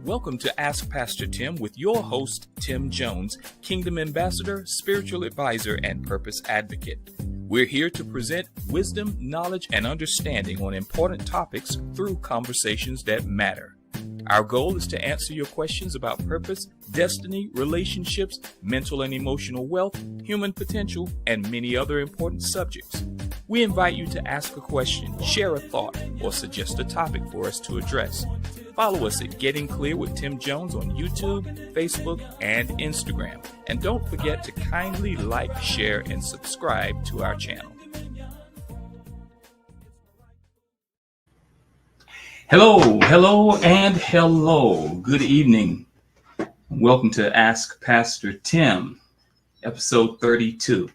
Welcome to Ask Pastor Tim with your host, Tim Jones, Kingdom Ambassador, Spiritual Advisor, and Purpose Advocate. We're here to present wisdom, knowledge, and understanding on important topics through conversations that matter. Our goal is to answer your questions about purpose, destiny, relationships, mental and emotional wealth, human potential, and many other important subjects. We invite you to ask a question, share a thought, or suggest a topic for us to address. Follow us at Getting Clear with Tim Jones on YouTube, Facebook, and Instagram. And don't forget to kindly like, share, and subscribe to our channel. Hello, and hello. Good evening. Welcome to Ask Pastor Tim, episode 32.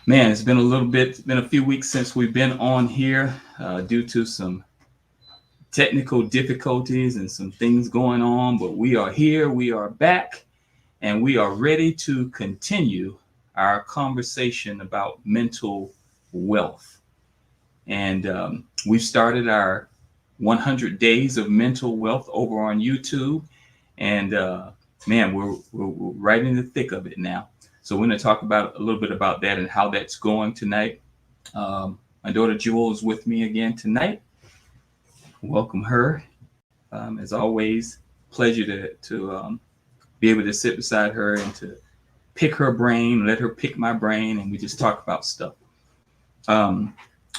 Man, it's been a few weeks since we've been on here due to some technical difficulties and some things going on, but we are here, we are back, and we are ready to continue our conversation about mental wealth. And we've started our 100 Days of Mental Wealth over on YouTube, and man, we're right in the thick of it now. So we're going to talk about a little bit about that and how that's going tonight. My daughter Jewel is with me again tonight. Welcome her. As always, pleasure to be able to sit beside her and to pick her brain, let her pick my brain, and we just talk about stuff.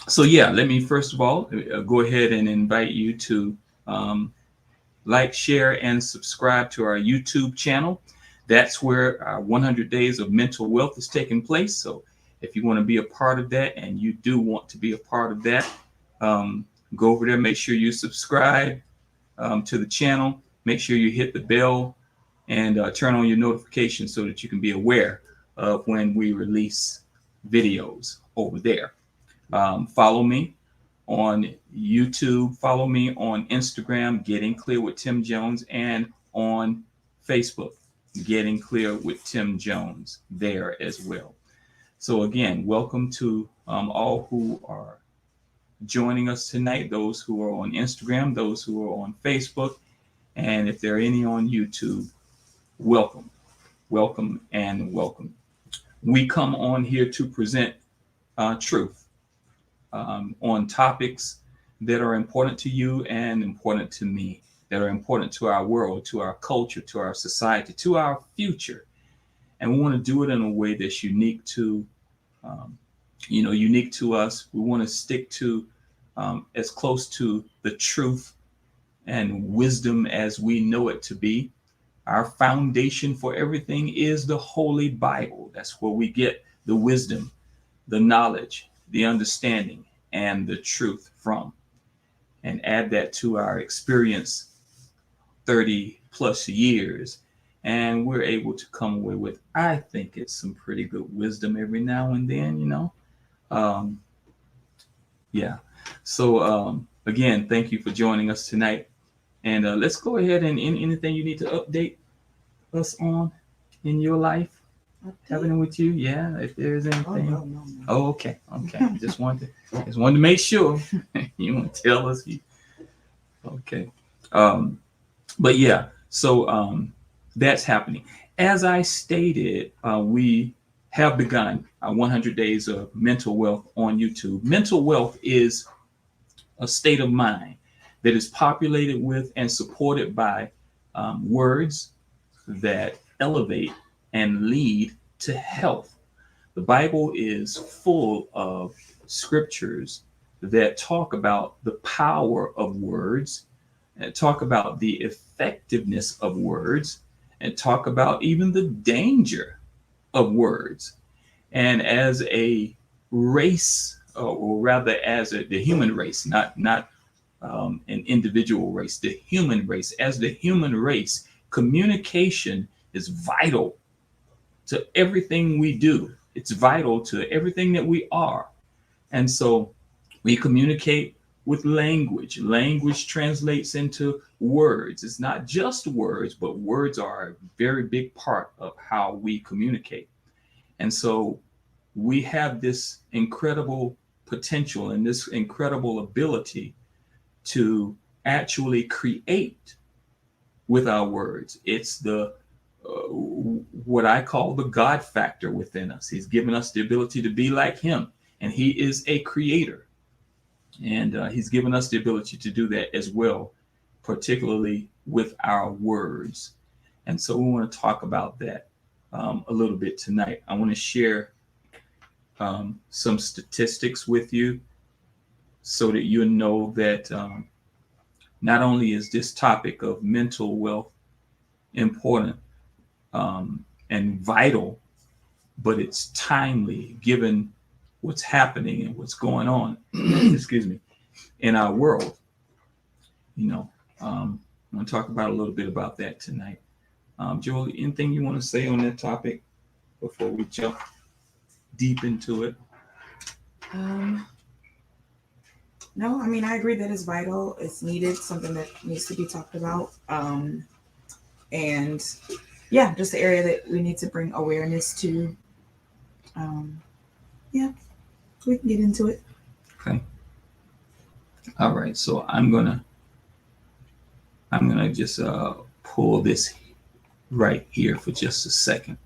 So yeah, let me first of all go ahead and invite you to like, share, and subscribe to our YouTube channel. That's where our 100 Days of Mental Wealth is taking place. So if you want to be a part of that, and you do want to be a part of that, go over there, make sure you subscribe to the channel, make sure you hit the bell and turn on your notifications so that you can be aware of when we release videos over there. Follow me on YouTube, follow me on Instagram, Getting Clear with Tim Jones, and on Facebook, Getting Clear with Tim Jones there as well. So again, welcome to all who are joining us tonight, those who are on Instagram, those who are on Facebook, and if there are any on YouTube, welcome, and welcome. We come on here to present truth on topics that are important to you and important to me, that are important to our world, to our culture, to our society, to our future. And we want to do it in a way that's unique to us. We want to stick to as close to the truth and wisdom as we know it to be. Our foundation for everything is the Holy Bible. That's where we get the wisdom, the knowledge, the understanding, and the truth from. And add that to our experience, 30 plus years, and we're able to come away with, I think, it's some pretty good wisdom every now and then, yeah. So again, thank you for joining us tonight. And let's go ahead and anything you need to update us on in your life happening with you. Yeah, if there's anything. No. Oh, okay. just wanted to make sure you want to tell us. Okay. But yeah, so that's happening. As I stated, we have begun our 100 Days of Mental Wealth on YouTube. Mental wealth is a state of mind that is populated with and supported by words that elevate and lead to health. The Bible is full of scriptures that talk about the power of words, and talk about the effectiveness of words, and talk about even the danger of words. And as a race, or rather as the human race, not an individual race, the human race, as the human race, communication is vital to everything we do. It's vital to everything that we are. And so we communicate with language. Language translates into words. It's not just words, but words are a very big part of how we communicate. And so we have this incredible potential and this incredible ability to actually create with our words. It's the what I call the God factor within us. He's given us the ability to be like him, and he is a creator. And he's given us the ability to do that as well, particularly with our words. And so we want to talk about that a little bit tonight. I want to share some statistics with you so that you know that not only is this topic of mental wealth important and vital, but it's timely given what's happening and what's going on, excuse me, in our world. I'm going to talk about a little bit about that tonight. Joel, anything you want to say on that topic before we jump deep into it? No, I mean, I agree that it's vital. It's needed, something that needs to be talked about. And yeah, just the area that we need to bring awareness to. Yeah, we can get into it. Okay. All right. So I'm gonna just pull this right here for just a second.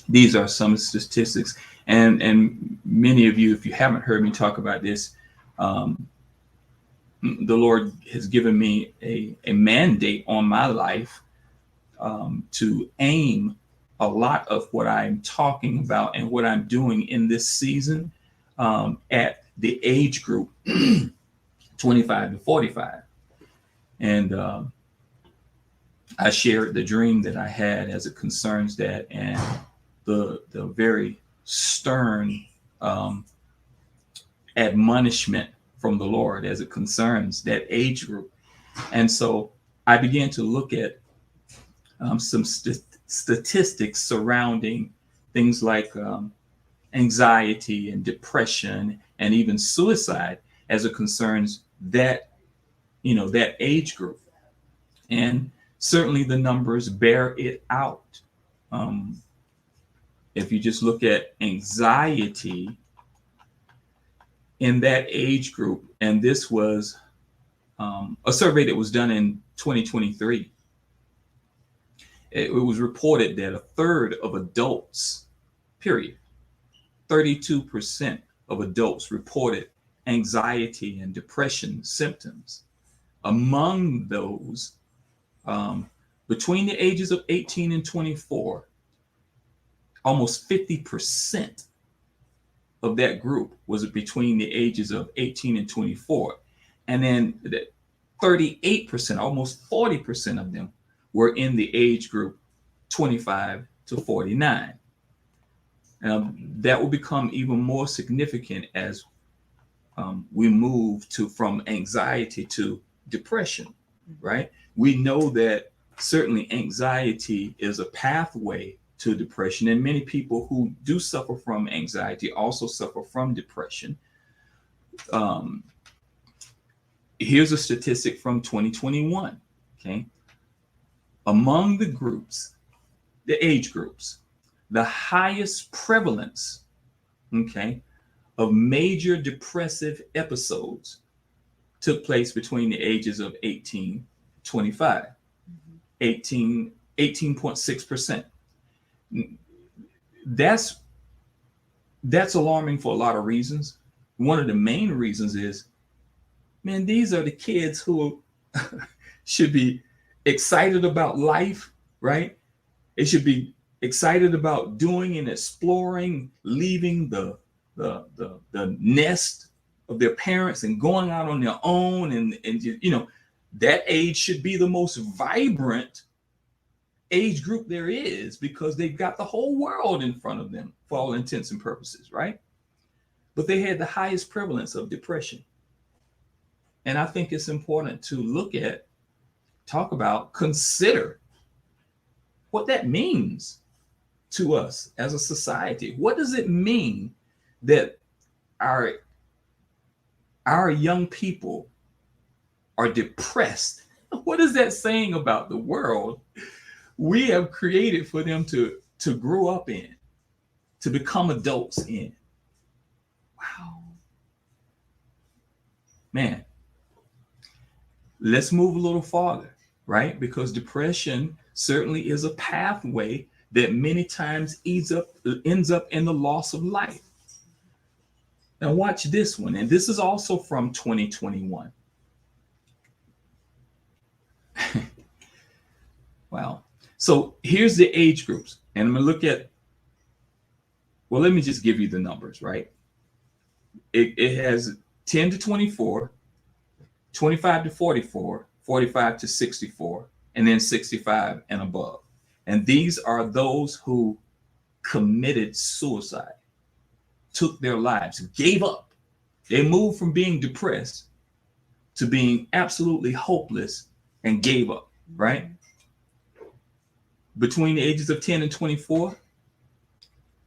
These are some statistics, and many of you, if you haven't heard me talk about this, the Lord has given me a mandate on my life to aim a lot of what I'm talking about and what I'm doing in this season at the age group 25 to 45. And I shared the dream that I had as it concerns that, and the very stern admonishment from the Lord as it concerns that age group. And so I began to look at some statistics surrounding things like anxiety and depression and even suicide as it concerns that, that age group. And certainly the numbers bear it out. If you just look at anxiety in that age group, and this was a survey that was done in 2023, it was reported that a third of adults, period, 32% of adults reported anxiety and depression symptoms. Among those, between the ages of 18 and 24, almost 50% of that group was between the ages of 18 and 24. And then 38%, almost 40% of them were in the age group 25 to 49. That will become even more significant as we move from anxiety to depression, right? We know that certainly anxiety is a pathway to depression, and many people who do suffer from anxiety also suffer from depression. Here's a statistic from 2021, okay? Among the groups, the age groups, the highest prevalence, okay, of major depressive episodes took place between the ages of 18 and 25, 18.6%. That's alarming for a lot of reasons. One of the main reasons is, man, these are the kids who should be excited about life, right? They should be excited about doing and exploring, leaving the nest of their parents and going out on their own, and that age should be the most vibrant age group there is, because they've got the whole world in front of them for all intents and purposes, right? But they had the highest prevalence of depression. And I think it's important to talk about, consider what that means to us as a society. What does it mean that our young people are depressed? What is that saying about the world we have created for them to grow up in, to become adults in? Wow. Man, let's move a little farther, right? Because depression certainly is a pathway that many times ends up in the loss of life. Now watch this one, and this is also from 2021. Wow. So here's the age groups, and I'm gonna look at, well, let me just give you the numbers, right? It has 10 to 24, 25 to 44, 45 to 64, and then 65 and above. And these are those who committed suicide, took their lives, gave up. They moved from being depressed to being absolutely hopeless and gave up, right? Between the ages of 10 and 24,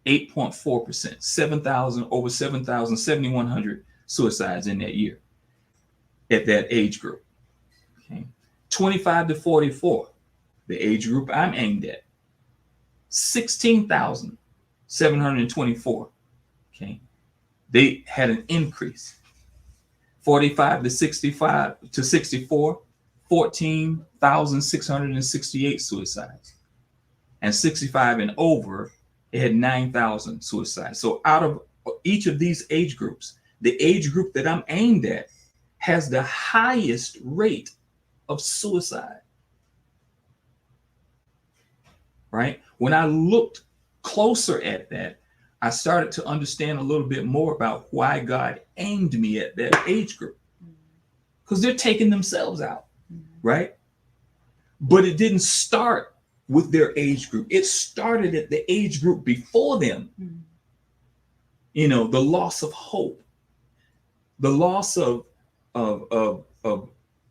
8.4%, over 7,000, 7,100 suicides in that year at that age group. Okay. 25 to 44, the age group I'm aimed at, 16,724. Okay. They had an increase. 45 to 65 to 64, 14,668 suicides. And 65 and over, it had 9,000 suicides. So out of each of these age groups, the age group that I'm aimed at has the highest rate of suicide. Right? When I looked closer at that, I started to understand a little bit more about why God aimed me at that age group. Because they're taking themselves out, right? But it didn't start with their age group. It started at the age group before them. You know, the loss of hope, the loss of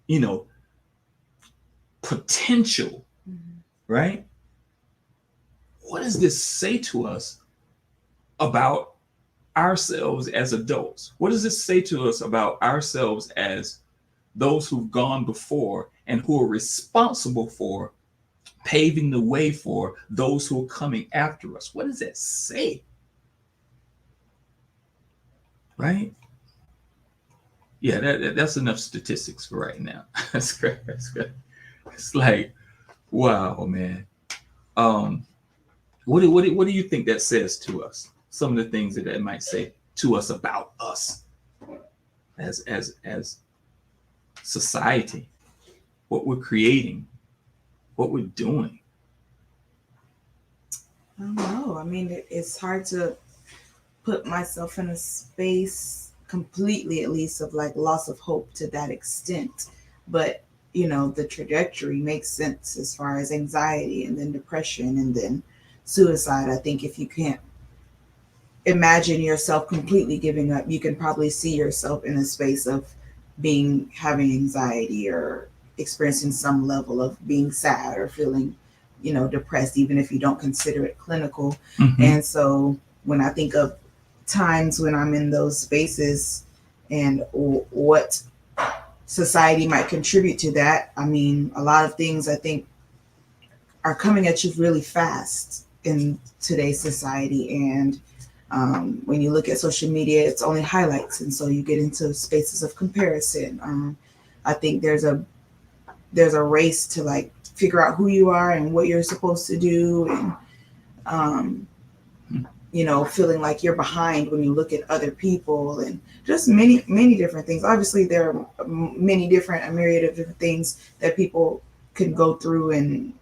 you know, potential, right? What does this say to us about ourselves as adults? What does this say to us about ourselves as those who've gone before and who are responsible for paving the way for those who are coming after us? What does that say? Right? Yeah, that's enough statistics for right now. That's great. That's good. It's like, wow, man. What do you think that says to us? Some of the things that might say to us about us as society, what we're creating, what we're doing. I don't know. I mean, it's hard to put myself in a space completely, at least, of like loss of hope to that extent. But, you know, the trajectory makes sense as far as anxiety and then depression and then suicide. I think if you can't imagine yourself completely giving up, you can probably see yourself in a space of having anxiety or experiencing some level of being sad or feeling, you know, depressed, even if you don't consider it clinical. And so when I think of times when I'm in those spaces and what society might contribute to that, I mean, a lot of things I think are coming at you really fast in today's society. And when you look at social media, it's only highlights. And so you get into spaces of comparison. I think there's a race to like figure out who you are and what you're supposed to do. And, you know, feeling like you're behind when you look at other people and just many, many different things. Obviously, there are a myriad of different things that people can go through and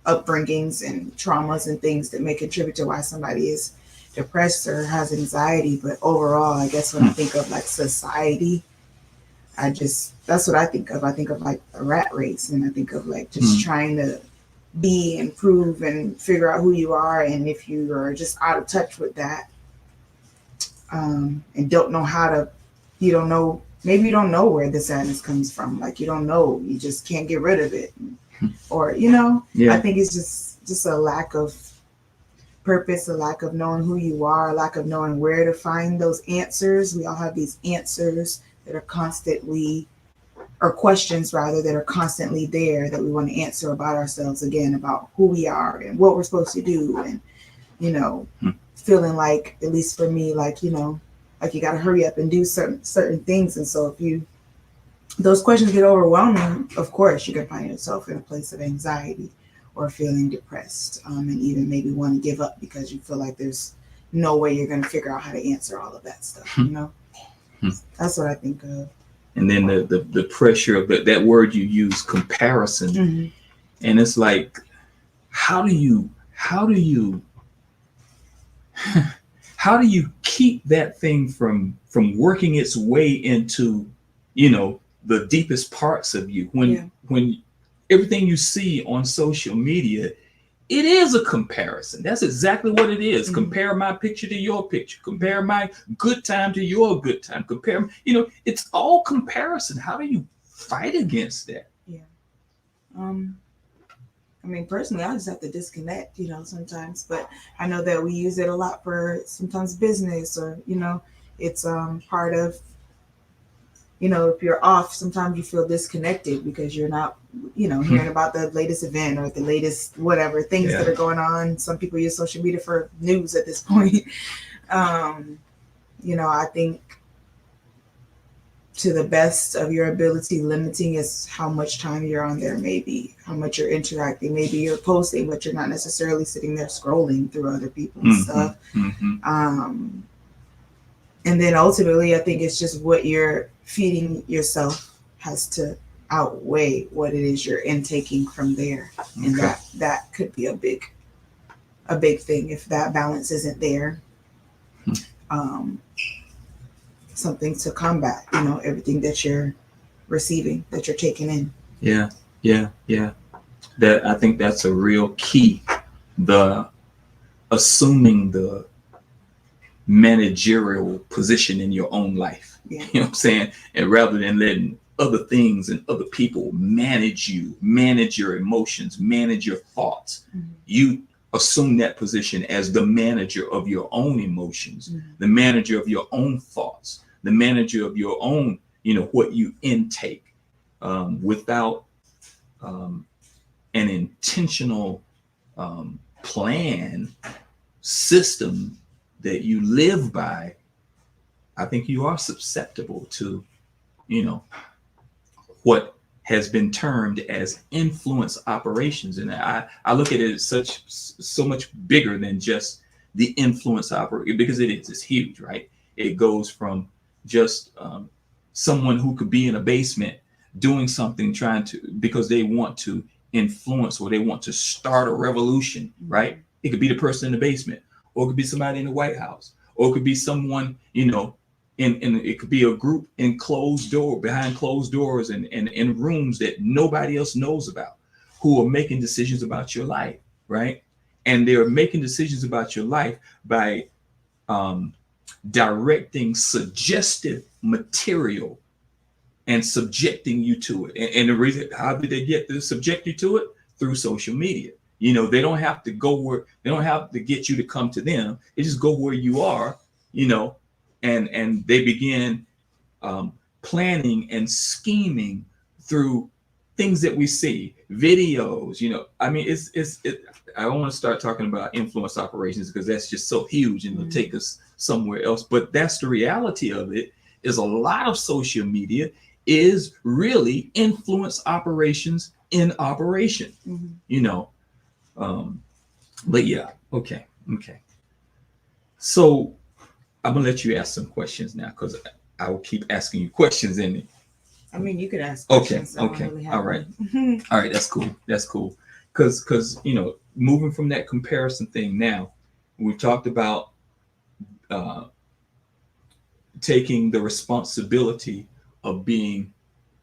upbringings and traumas and things that may contribute to why somebody is depressed or has anxiety. But overall, I guess when I think of like society, that's what I think of. I think of like a rat race, and I think of like just trying to be and prove and figure out who you are. And if you are just out of touch with that, and don't know maybe you don't know where the sadness comes from. Like you don't know, you just can't get rid of it. Or, you know, I think it's just a lack of purpose, a lack of knowing who you are, a lack of knowing where to find those answers. We all have these answers that are constantly, or questions rather, that are constantly there that we want to answer about ourselves, again, about who we are and what we're supposed to do. And, you know, feeling like, at least for me, like, you know, like you got to hurry up and do certain things. And so if you those questions get overwhelming, of course, you can find yourself in a place of anxiety or feeling depressed, and even maybe want to give up because you feel like there's no way you're going to figure out how to answer all of that stuff. You know, that's what I think of. And then the pressure of that word you use, comparison, Mm-hmm. and it's like, how do you how do you how do you keep that thing from working its way into, you know, the deepest parts of you, Yeah. when everything you see on social media, it is a comparison. That's exactly what it is. Mhm. Compare my picture to your picture, compare my good time to your good time, compare, you know, it's all comparison. How do you fight against that? Yeah. Um, I mean, personally, I just have to disconnect, you know, sometimes. But I know that we use it a lot for sometimes business, or you know, it's part of, you know, if you're off, sometimes you feel disconnected because you're not, you know, hearing about the latest event or the latest whatever things that Yeah. are going on. Some people use social media for news at this point. um, you know, I think to the best of your ability, limiting is how much time you're on there, maybe how much you're interacting, maybe you're posting, but you're not necessarily sitting there scrolling through other people's stuff. Um, and then ultimately, I think it's just what you're feeding yourself has to outweigh what it is you're intaking from there, and Okay. that could be a big thing if that balance isn't there. Um, something to combat, you know, everything that you're receiving, that you're taking in. Yeah, yeah, yeah. That, I think that's a real key. The assuming the managerial position in your own life. Yeah. You know what I'm saying? And rather than letting other things and other people manage you, manage your emotions, manage your thoughts, Mhm. you assume that position as the manager of your own emotions, Mhm. the manager of your own thoughts, the manager of your own, you know, what you intake, without um, an intentional plan system that you live by. I think you are susceptible to, you know, what has been termed as influence operations. And I look at it as so much bigger than just the influence operation, because it's huge, right? It goes from just someone who could be in a basement doing something, trying to, because they want to influence or they want to start a revolution, right? It could be the person in the basement, or it could be somebody in the White House, or it could be someone, you know, in it could be a group in closed door, behind closed doors, and in rooms that nobody else knows about, who are making decisions about your life, right? And they're making decisions about your life by um, directing suggestive material and subjecting you to it. And the reason, how did they get to subject you to it? Through social media. You know, they don't have to go where, they don't have to get you to come to them. They just go where you are, you know, and they begin planning and scheming through things that we see, videos. You know, I mean, I don't want to start talking about influence operations because that's just so huge and it'll take us somewhere else. But that's the reality of it. Is a lot of social media is really influence operations in operation. Mm-hmm. You know, um, but yeah, okay, okay. So I'm gonna let you ask some questions now because I will keep asking you questions in it. I mean, you could ask Okay, questions. I don't okay, really all have right, one. all right. That's cool. That's cool. Because you know, moving from that comparison thing now, we talked about uh, taking the responsibility of being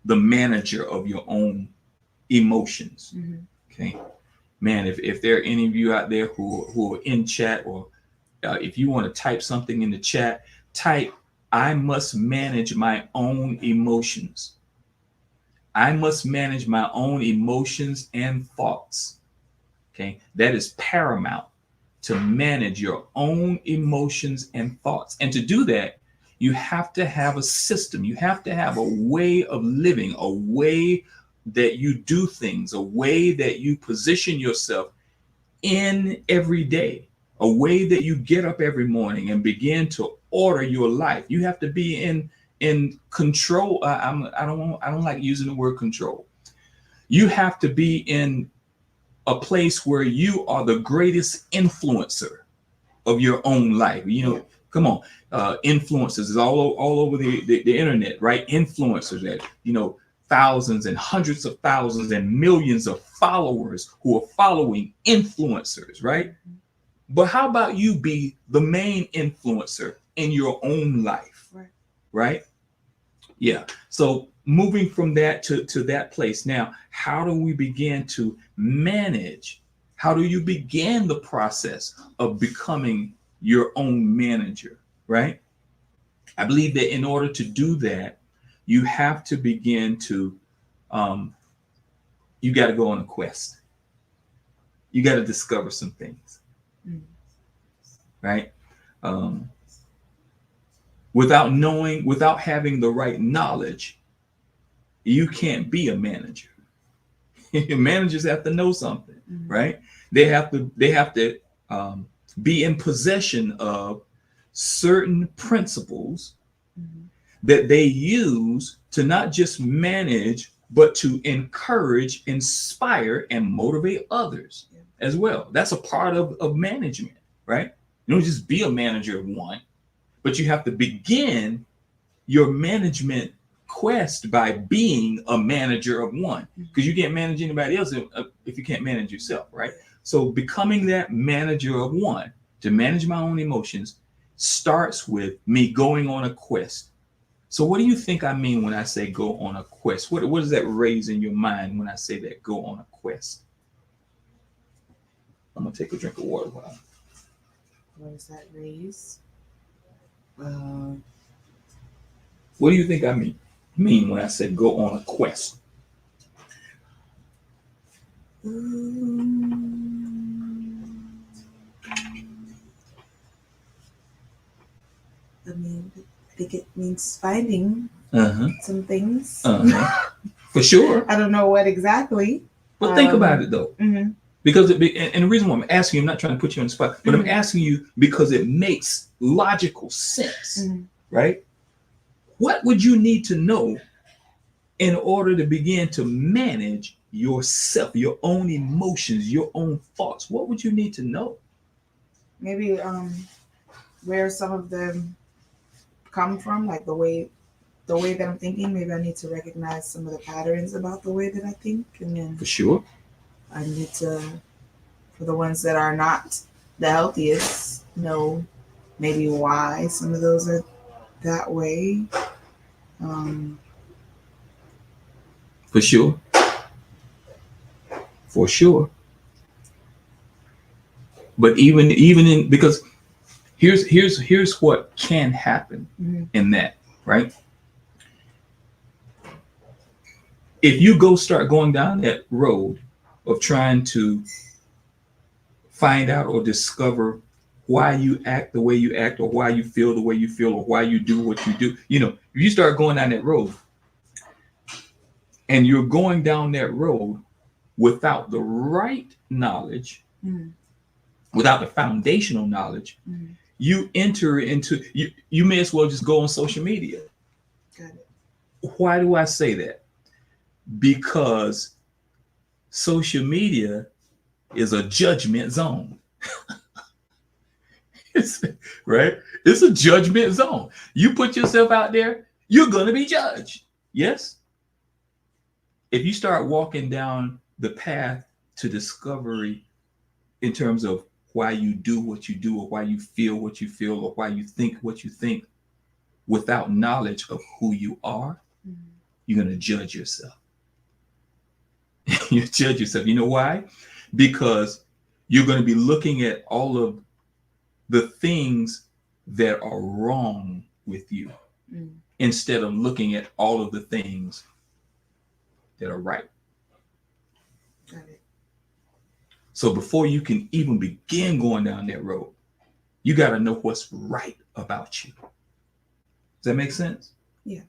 the manager of your own emotions. Mhm. Okay, man. If there are any of you out there who are in chat, or if you want to type something in the chat, type "I must manage my own emotions." I must manage my own emotions and thoughts. Okay, that is paramount, to manage your own emotions and thoughts. And to do that, you have to have a system. You have to have a way of living, a way that you do things, a way that you position yourself in every day, a way that you get up every morning and begin to order your life. You have to be in control. I don't like using the word control. You have to be in a place where you are the greatest influencer of your own life. You know, come on, influencers is all over the internet, right? Influencers that, you know, thousands and hundreds of thousands and millions of followers who are following influencers, right? But how about you be the main influencer in your own life, right? Yeah. So moving from that to that place. Now, how do we begin to manage? How do you begin the process of becoming your own manager, right? I believe that in order to do that, you have to begin to, you got to go on a quest. You got to discover some things, right? Without having the right knowledge, you can't be a manager. Managers have to know something, right? They have to be in possession of certain principles that they use to not just manage, but to encourage, inspire, and motivate others as well. That's a part of management, right? You don't just be a manager of one, but you have to begin your management quest by being a manager of one, because you can't manage anybody else if you can't manage yourself, right? So becoming that manager of one to manage my own emotions starts with me going on a quest. So what do you think I mean when I say go on a quest? What does that raise in your mind when I say that, go on a quest? I'm gonna take a drink of water. What does that raise? What do you think I mean when I said go on a quest? I mean, I think it means finding some things. For sure. I don't know what exactly. But think about it though. Because and the reason why I'm asking you, I'm not trying to put you on the spot, but I'm asking you because it makes logical sense, right? What would you need to know in order to begin to manage yourself, your own emotions, your own thoughts? What would you need to know? Maybe where some of them come from, like the way that I'm thinking. Maybe I need to recognize some of the patterns about the way that I think, and then For sure. I need to, for the ones that are not the healthiest, know maybe why some of those are that way. For sure. For sure. But even in, because here's what can happen in that, right? If you start going down that road of trying to find out or discover why you act the way you act, or why you feel the way you feel, or why you do what you do, you know, if you start going down that road and you're going down that road without the right knowledge, without the foundational knowledge, you enter into, you may as well just go on social media. Got it. Why do I say that? Because social media is a judgment zone. Right? It's a judgment zone. You put yourself out there, you're going to be judged. Yes? If you start walking down the path to discovery in terms of why you do what you do, or why you feel what you feel, or why you think what you think, without knowledge of who you are, you're going to judge yourself. You judge yourself. You know why? Because you're going to be looking at all of the things that are wrong with you instead of looking at all of the things that are right. Got it. So before you can even begin going down that road, you got to know what's right about you. Does that make sense? Yeah.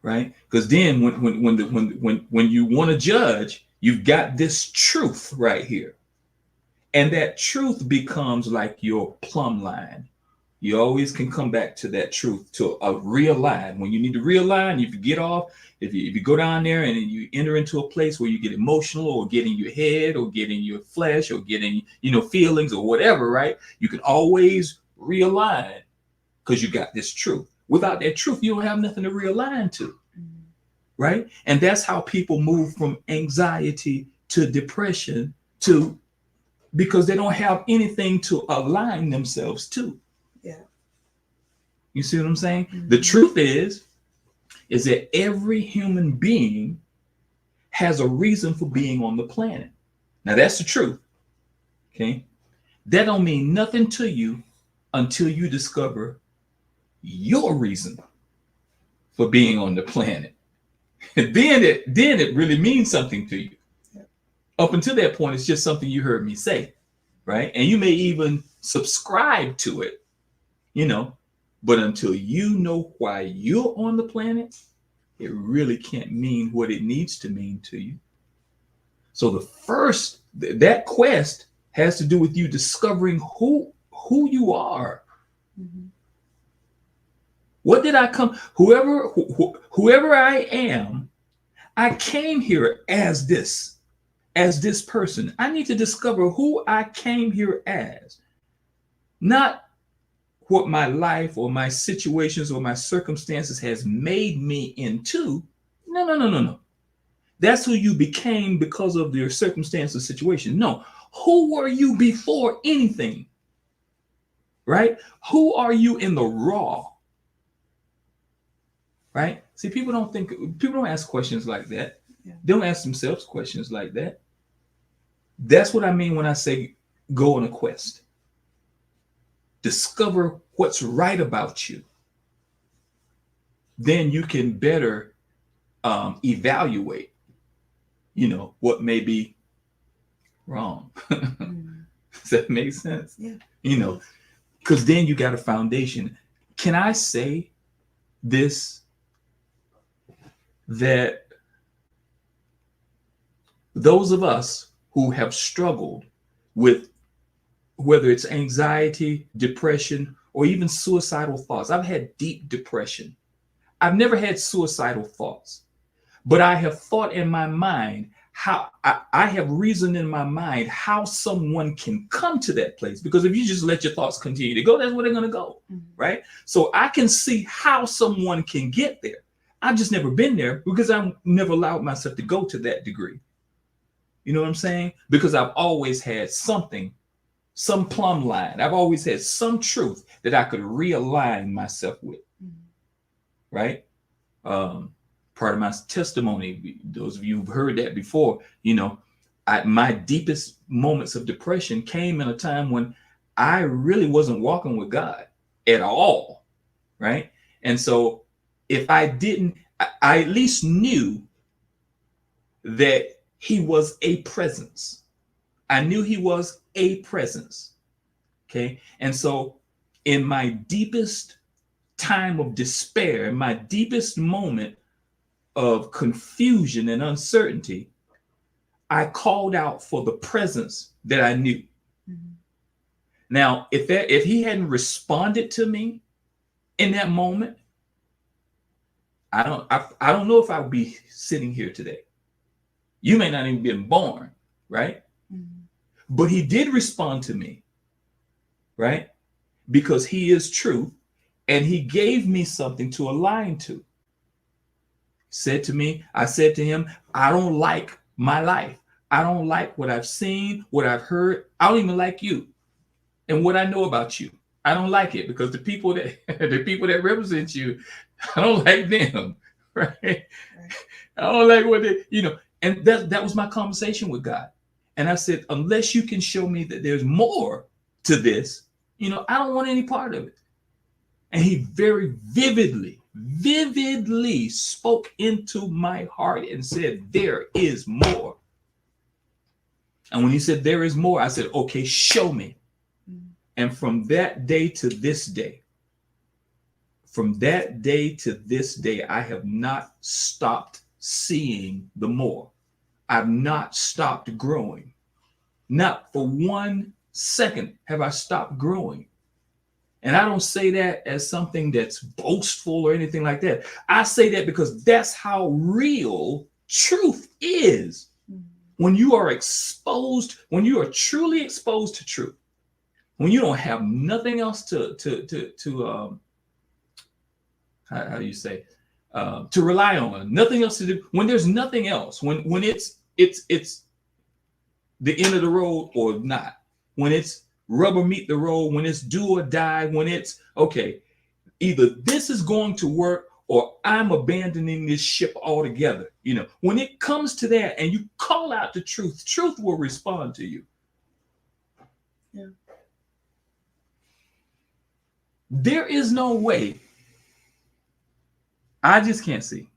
Right? Because then when you want to judge, you've got this truth right here. And that truth becomes like your plumb line, You always can come back to that truth, to a realign. When you need to realign, if you get off, if you go down there and you enter into a place where you get emotional or get in your head or get in your flesh or get in, feelings or whatever, right? You can always realign because you got this truth. Without that truth, you don't have nothing to realign to, right? And that's how people move from anxiety to depression because they don't have anything to align themselves to. Yeah. You see what I'm saying? The truth is that every human being has a reason for being on the planet. Now that's the truth. Okay. That don't mean nothing to you until you discover your reason for being on the planet. then it really means something to you. Up until that point, it's just something you heard me say, right? And you may even subscribe to it, but until you know why you're on the planet, it really can't mean what it needs to mean to you. So that quest has to do with you discovering who you are. Mm-hmm. What did I come? Whoever I am, I came here as this person. I need to discover who I came here as, not what my life or my situations or my circumstances has made me into. No. That's who you became because of your circumstances, situation. No, who were you before anything? Right? Who are you in the raw? Right? See, people don't ask questions like that. Yeah. They don't ask themselves questions like that. That's what I mean when I say go on a quest. Discover what's right about you. Then you can better evaluate, what may be wrong. Does that make sense? Yeah. Because then you got a foundation. Can I say this? That those of us who have struggled with whether it's anxiety, depression, or even suicidal thoughts. I've had deep depression. I've never had suicidal thoughts, but I have thought in my mind how I have reasoned in my mind how someone can come to that place. Because if you just let your thoughts continue to go, that's where they're going to go, right? So I can see how someone can get there. I've just never been there because I've never allowed myself to go to that degree. You know what I'm saying? Because I've always had something, some plumb line. I've always had some truth that I could realign myself with. Right? Part of my testimony, those of you who've heard that before, my deepest moments of depression came in a time when I really wasn't walking with God at all. Right? And so if I didn't, I at least knew that he was a presence. I knew he was a presence. Okay. And so in my deepest time of despair, in my deepest moment of confusion and uncertainty, I called out for the presence that I knew. Now, if he hadn't responded to me in that moment, I don't know if I would be sitting here today. You may not even been born, right? But he did respond to me, right? Because he is truth, and he gave me something to align to. I said to him, I don't like my life. I don't like what I've seen, what I've heard. I don't even like you and what I know about you. I don't like it because the people that represent you, I don't like them, right? I don't like what they, and that was my conversation with God. And I said, unless you can show me that there's more to this, I don't want any part of it. And he very vividly spoke into my heart and said, there is more. And when he said, there is more, I said, okay, show me. And from that day to this day, I have not stopped seeing the more. I've not stopped growing. Not for 1 second have I stopped growing. And I don't say that as something that's boastful or anything like that. I say that because that's how real truth is. When you are exposed, when you are truly exposed to truth, when you don't have nothing else to how do you say, to rely on, nothing else to do, when there's nothing else, when it's the end of the road or not, when it's rubber meet the road, when it's do or die, when it's okay, either this is going to work or I'm abandoning this ship altogether. You know, when it comes to that and you call out the truth, truth will respond to you. Yeah. There is no way, I just can't see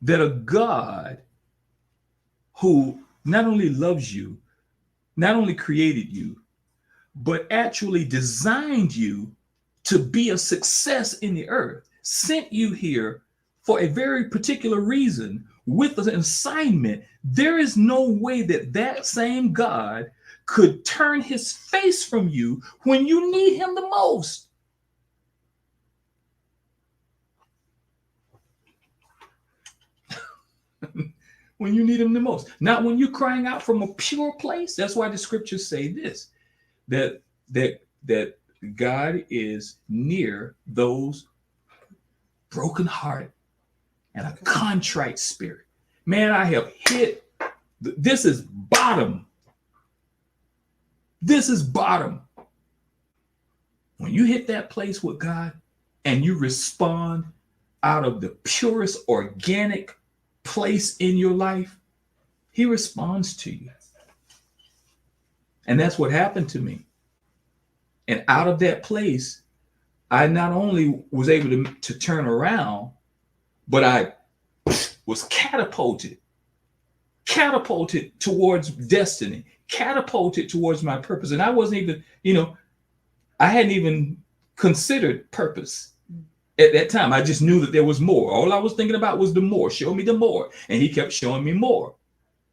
that a God who not only loves you, not only created you, but actually designed you to be a success in the earth, sent you here for a very particular reason with an assignment. There is no way that that same God could turn his face from you when you need him the most. When you need him the most, not when you're crying out from a pure place. That's why the scriptures say this, that God is near those broken heart and a contrite spirit. Man, I have hit, this is bottom. This is bottom. When you hit that place with God and you respond out of the purest organic place in your life, he responds to you. And that's what happened to me. And out of that place, I not only was able to turn around, but I was catapulted towards destiny, catapulted towards my purpose. And I wasn't even, I hadn't even considered purpose at that time. I just knew that there was more. All I was thinking about was the more. Show me the more. And he kept showing me more.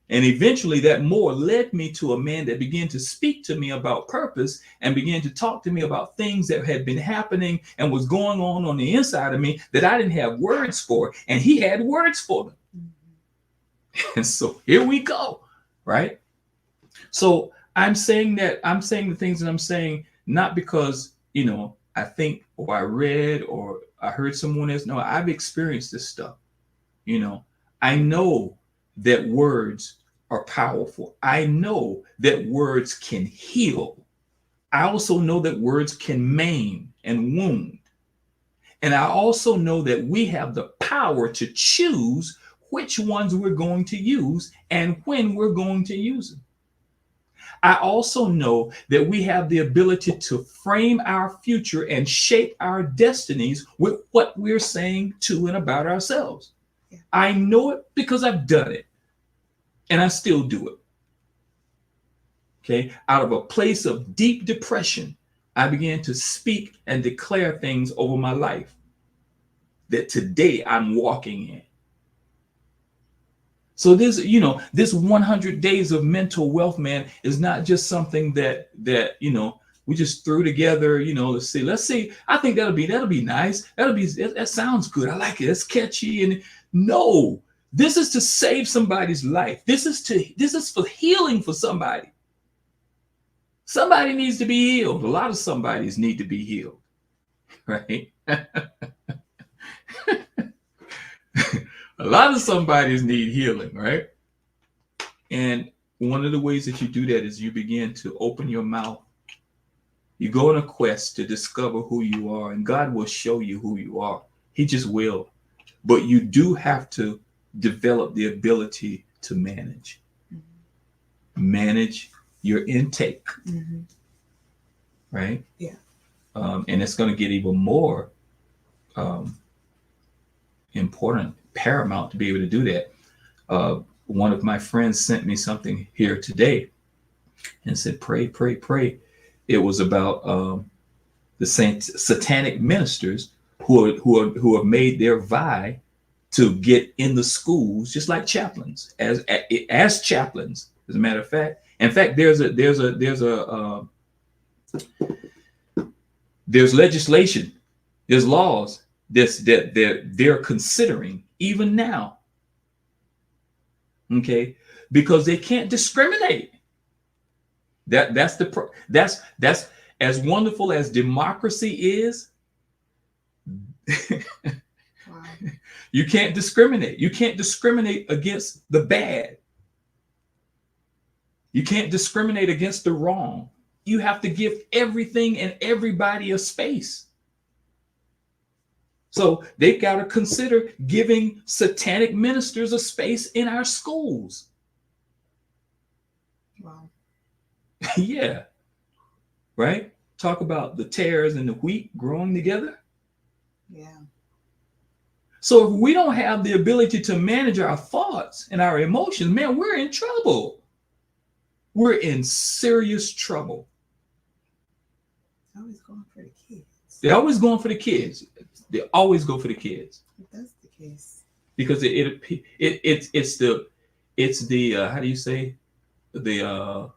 And eventually that more led me to a man that began to speak to me about purpose and began to talk to me about things that had been happening and was going on the inside of me that I didn't have words for. And he had words for them. And so here we go, right? So I'm saying the things that I'm saying, not because, I think or I read or I heard someone else. No, I've experienced this stuff. I know that words are powerful. I know that words can heal. I also know that words can maim and wound. And I also know that we have the power to choose which ones we're going to use and when we're going to use them. I also know that we have the ability to frame our future and shape our destinies with what we're saying to and about ourselves. Yeah. I know it because I've done it. And I still do it. Okay. Out of a place of deep depression, I began to speak and declare things over my life that today I'm walking in. So this 100 days of mental wealth, man, is not just something that we just threw together. Let's see. I think that'll be nice. That sounds good. I like it. It's catchy. And no, this is to save somebody's life. This is for healing for somebody. Somebody needs to be healed. A lot of somebodies need to be healed, right? A lot of somebodies need healing, right? And one of the ways that you do that is you begin to open your mouth. You go on a quest to discover who you are, and God will show you who you are. He just will. But you do have to develop the ability to manage. Mm-hmm. Manage your intake. Mm-hmm. Right? Yeah. And it's going to get even more important, paramount to be able to do that. One of my friends sent me something here today and said, pray, pray, pray. It was about the satanic ministers who have made their vie to get in the schools, just like chaplains, as chaplains. As a matter of fact, there's a There's legislation, there's laws that they're considering even now. Okay, because they can't discriminate. That's as wonderful as democracy is. Wow. You can't discriminate. You can't discriminate against the bad. You can't discriminate against the wrong. You have to give everything and everybody a space. So they've got to consider giving satanic ministers a space in our schools. Wow. Yeah. Right? Talk about the tares and the wheat growing together. Yeah. So if we don't have the ability to manage our thoughts and our emotions, man, we're in trouble. We're in serious trouble. Always going for the kids. They're always going for the kids. They always go for the kids. If that's the case. Because it's the how do you say, the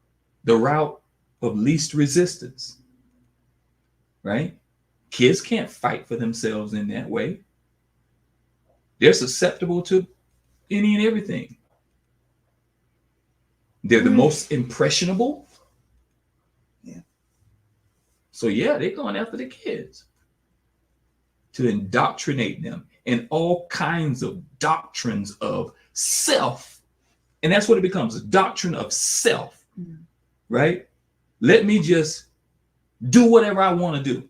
route of least resistance. Right? Kids can't fight for themselves in that way. They're susceptible to any and everything. They're the most impressionable. Yeah. So yeah, they're going after the kids to indoctrinate them in all kinds of doctrines of self. And that's what it becomes, a doctrine of self. Mm. Right? Let me just do whatever I want to do.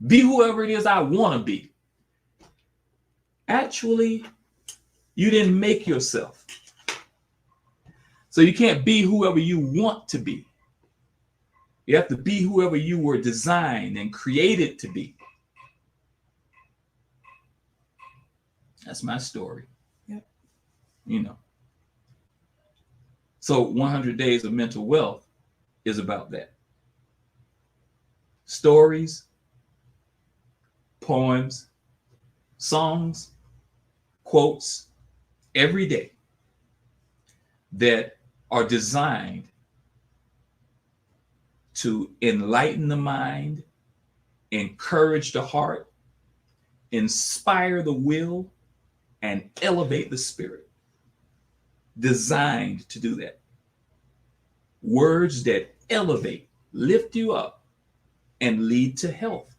Be whoever it is I want to be. Actually, you didn't make yourself. So you can't be whoever you want to be. You have to be whoever you were designed and created to be. That's my story. Yep. You know. So 100 Days of Mental Wealth is about that. Stories, poems, songs, quotes, every day that are designed to enlighten the mind, encourage the heart, inspire the will, and elevate the spirit. Designed to do that. Words that elevate, lift you up, and lead to health.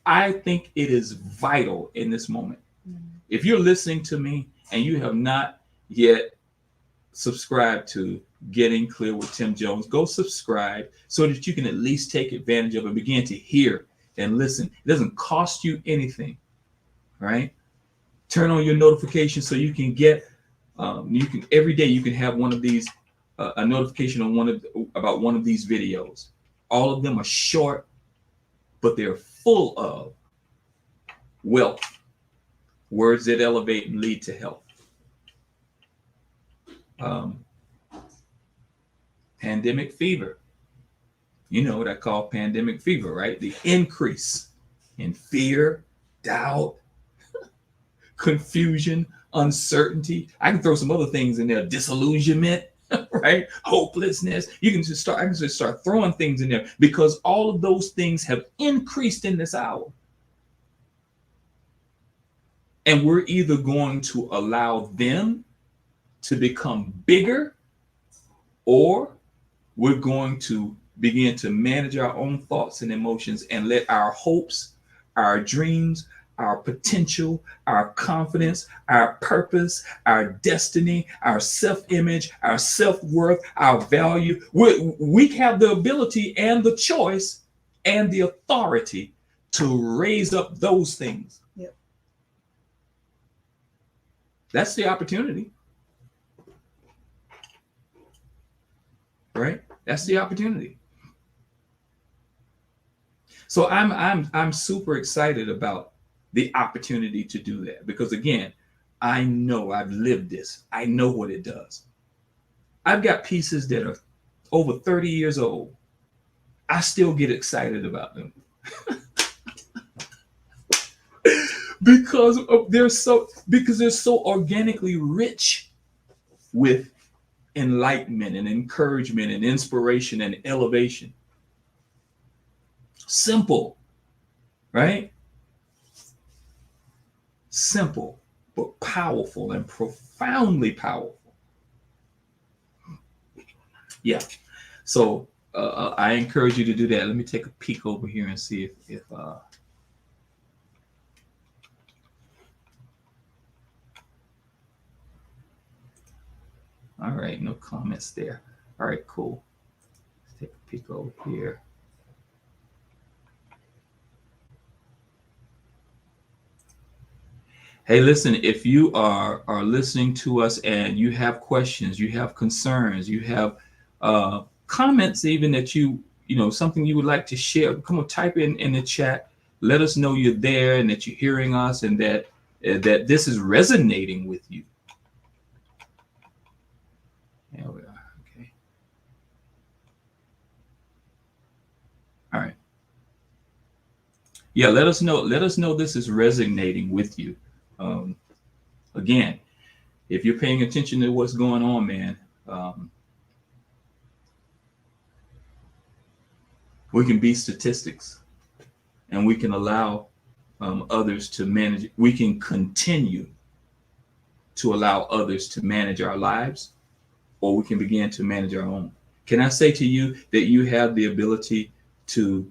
I think it is vital in this moment. If you're listening to me and you have not yet subscribed to Getting Clear with Tim Jones, go subscribe so that you can at least take advantage of and begin to hear and listen. It doesn't cost you anything, right? Turn on your notifications so you can get, every day you can have one of these, a notification on about one of these videos. All of them are short, but they're full of wealth, words that elevate and lead to health. Pandemic fever. You know what I call pandemic fever, right? The increase in fear, doubt, confusion, uncertainty. I can throw some other things in there, disillusionment, right? Hopelessness. I can just start throwing things in there because all of those things have increased in this hour. And we're either going to allow them to become bigger, or we're going to begin to manage our own thoughts and emotions and let our hopes, our dreams, our potential, our confidence, our purpose, our destiny, our self-image, our self-worth, our value. We have the ability and the choice and the authority to raise up those things. Yep. That's the opportunity. Right? That's the opportunity. So I'm super excited about the opportunity to do that because, again, I know I've lived this. I know what it does. I've got pieces that are over 30 years old. I still get excited about them because they're so organically rich with enlightenment and encouragement and inspiration and elevation. Simple, right? Simple, but powerful and profoundly powerful. Yeah. So I encourage you to do that. Let me take a peek over here and see if all right, no comments there. All right, cool. Let's take a peek over here. Hey, listen, if you are listening to us and you have questions, you have concerns, you have comments even that you know, something you would like to share, come on, type in the chat. Let us know you're there and that you're hearing us and that this is resonating with you. There we are. Okay. All right. Yeah, let us know. Let us know this is resonating with you. Again, if you're paying attention to what's going on, man, we can be statistics and we can allow others to manage. We can continue to allow others to manage our lives, or we can begin to manage our own. Can I say to you that you have the ability to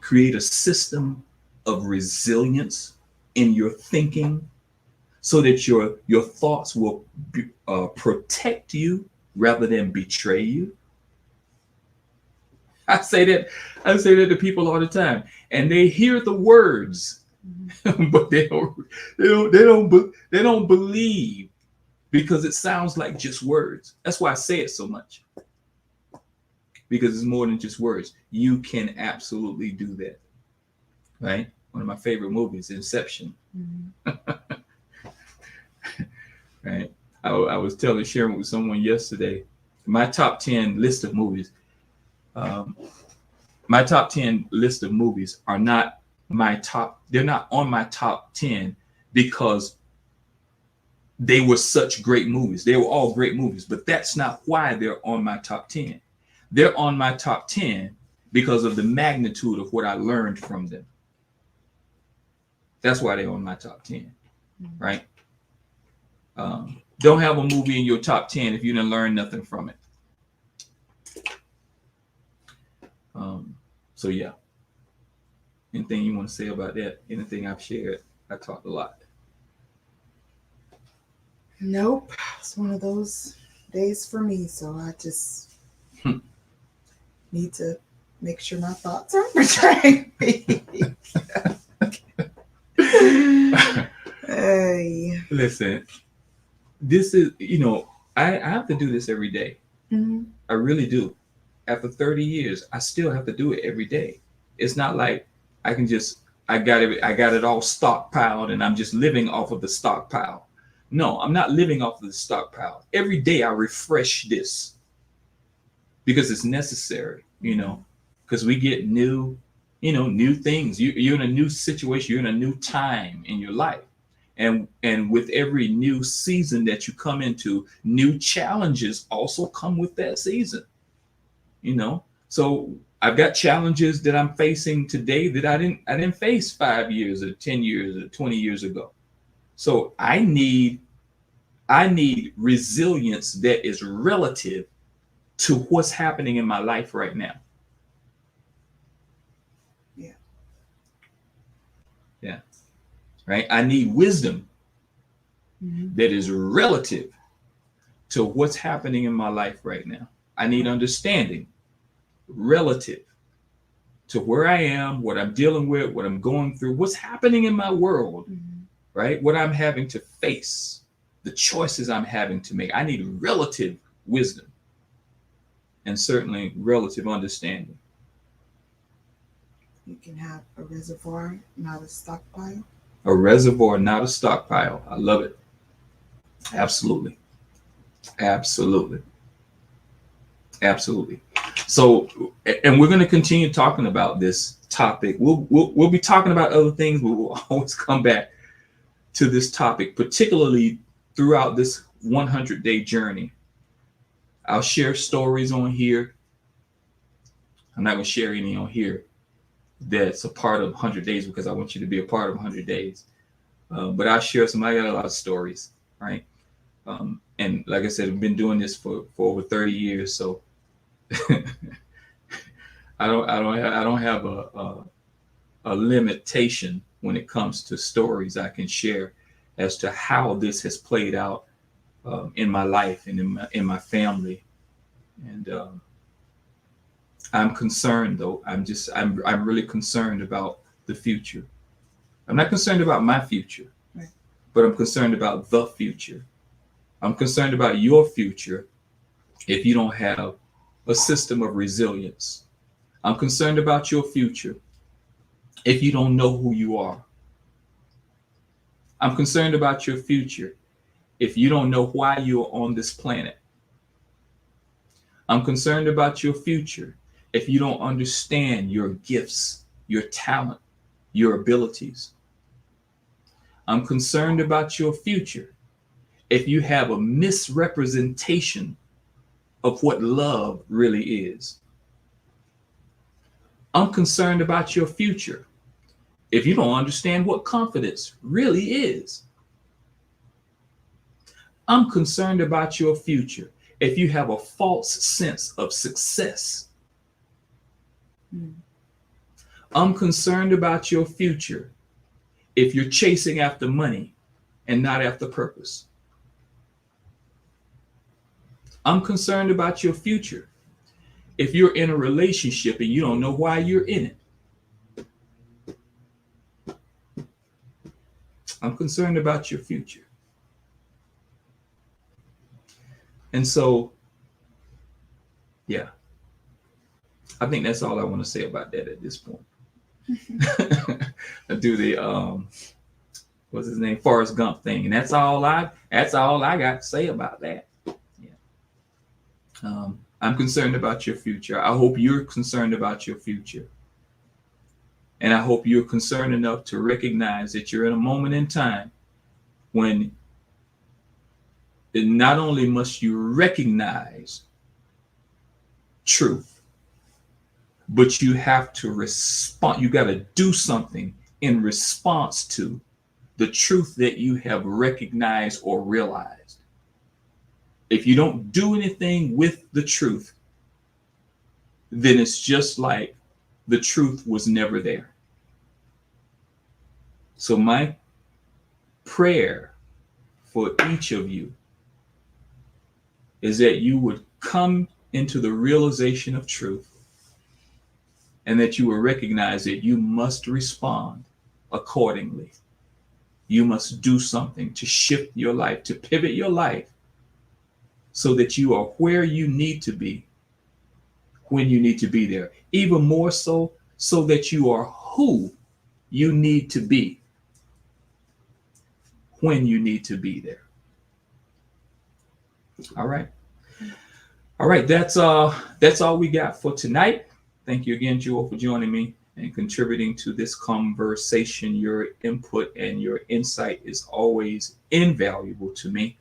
create a system of resilience in your thinking so that your thoughts will protect you rather than betray you? I say that to people all the time, and they hear the words, but they don't believe, because it sounds like just words. That's why I say it so much, because it's more than just words. You can absolutely do that, right? One of my favorite movies, Inception. Right? I was sharing with someone yesterday, my top 10 list of movies. My top 10 list of movies are not my top. They're not on my top 10 because they were such great movies. They were all great movies, but that's not why they're on my top 10. They're on my top 10 because of the magnitude of what I learned from them. That's why they're on my top 10, right? Don't have a movie in your top 10 if you didn't learn nothing from it. So yeah, anything you want to say about that? Anything I've shared? I talked a lot. Nope, it's one of those days for me, so I just need to make sure my thoughts aren't betraying me. Hey. Listen, this is, I have to do this every day. I really do. After 30 years, I still have to do it every day. It's not like I got it all stockpiled and I'm just living off of the stockpile. No, I'm not living off of the stockpile. Every day I refresh this because it's necessary, because we get new things. You're in a new situation. You're in a new time in your life. And with every new season that you come into, new challenges also come with that season. So I've got challenges that I'm facing today that I didn't face 5 years or 10 years or 20 years ago. So I need resilience that is relative to what's happening in my life right now. Yeah. Right. I need wisdom that is relative to what's happening in my life right now. I need understanding relative to where I am, what I'm dealing with, what I'm going through, what's happening in my world, right? What I'm having to face, the choices I'm having to make. I need relative wisdom and certainly relative understanding. You can have a reservoir, not a stockpile. A reservoir, not a stockpile. I love it. Absolutely. Absolutely. Absolutely. So, and we're going to continue talking about this topic. We'll be talking about other things, but we'll always come back to this topic, particularly throughout this 100-day journey. I'll share stories on here. I'm not going to share any on here that's a part of 100 days because I want you to be a part of 100 days. But I'll share some. I got a lot of stories, right? And like I said, I've been doing this for over 30 years, so I don't have a limitation when it comes to stories I can share as to how this has played out in my life and in my family. And I'm concerned, though. I'm really concerned about the future. I'm not concerned about my future, right, but I'm concerned about the future. I'm concerned about your future if you don't have a system of resilience. I'm concerned about your future if you don't know who you are. I'm concerned about your future if you don't know why you're on this planet. I'm concerned about your future if you don't understand your gifts, your talent, your abilities. I'm concerned about your future if you have a misrepresentation of what love really is. I'm concerned about your future if you don't understand what confidence really is. I'm concerned about your future if you have a false sense of success. I'm concerned about your future if you're chasing after money and not after purpose. I'm concerned about your future if you're in a relationship and you don't know why you're in it. I'm concerned about your future. And so, yeah, I think that's all I want to say about that at this point. I do the what's his name, Forrest Gump thing, and that's all I got to say about that. Yeah. I'm concerned about your future. I hope you're concerned about your future. And I hope you're concerned enough to recognize that you're in a moment in time when not only must you recognize truth, but you have to respond. You got to do something in response to the truth that you have recognized or realized. If you don't do anything with the truth, then it's just like the truth was never there. So my prayer for each of you is that you would come into the realization of truth and that you will recognize that you must respond accordingly. You must do something to shift your life, to pivot your life so that you are where you need to be when you need to be there. Even more so, so that you are who you need to be when you need to be there. All right. All right. That's all we got for tonight. Thank you again, Jewel, for joining me and contributing to this conversation. Your input and your insight is always invaluable to me.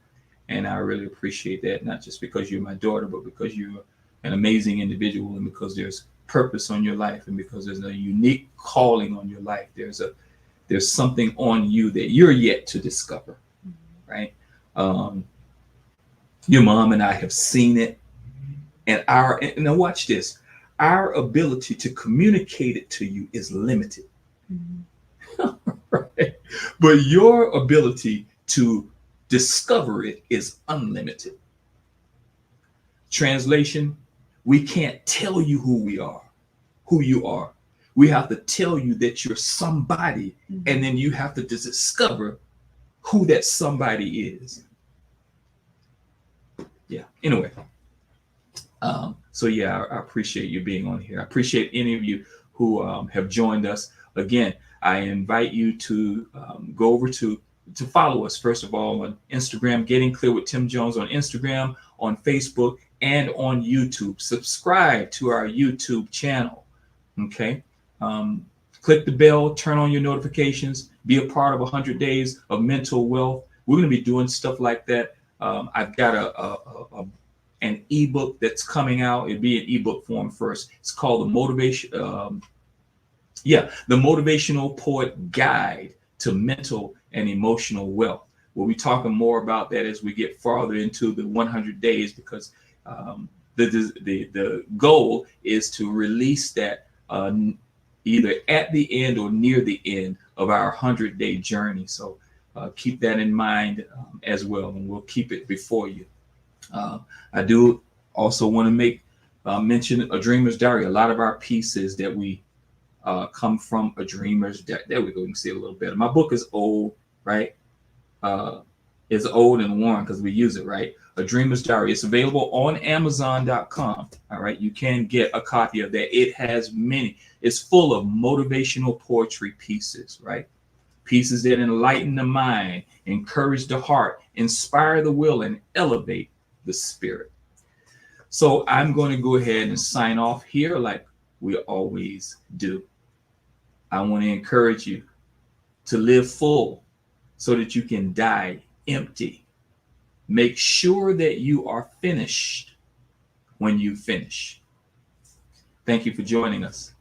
And I really appreciate that, not just because you're my daughter, but because you're an amazing individual and because there's purpose on your life and because there's a unique calling on your life. There's something on you that you're yet to discover, right? Your mom and I have seen it. And now watch this. Our ability to communicate it to you is limited. Right? But your ability to discover it is unlimited. Translation, we can't tell you who you are. We have to tell you that you're somebody, and then you have to discover who that somebody is. Yeah. Anyway. So yeah, I appreciate you being on here. I appreciate any of you who have joined us. Again, I invite you to go over to follow us, first of all, on Instagram, Getting Clear with Tim Jones on Instagram, on Facebook, and on YouTube. Subscribe to our YouTube channel, okay? Click the bell, turn on your notifications, be a part of 100 Days of Mental Wealth. We're going to be doing stuff like that I've got an ebook that's coming out. It'd be an ebook form first. It's called the Motivational Poet Guide to Mental and Emotional Wealth. We'll be talking more about that as we get farther into the 100 days, because the goal is to release that either at the end or near the end of our 100-day journey. So keep that in mind as well, and we'll keep it before you. I do also want to make mention A Dreamer's Diary. A lot of our pieces that we come from A Dreamer's Diary. There we go. You can see it a little better. My book is old, right? It's old and worn because we use it, right? A Dreamer's Diary. It's available on Amazon.com. All right. You can get a copy of that. It has many. It's full of motivational poetry pieces, right? Pieces that enlighten the mind, encourage the heart, inspire the will, and elevate the spirit. So I'm going to go ahead and sign off here like we always do. I want to encourage you to live full so that you can die empty. Make sure that you are finished when you finish. Thank you for joining us.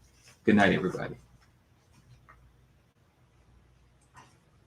Good night, everybody.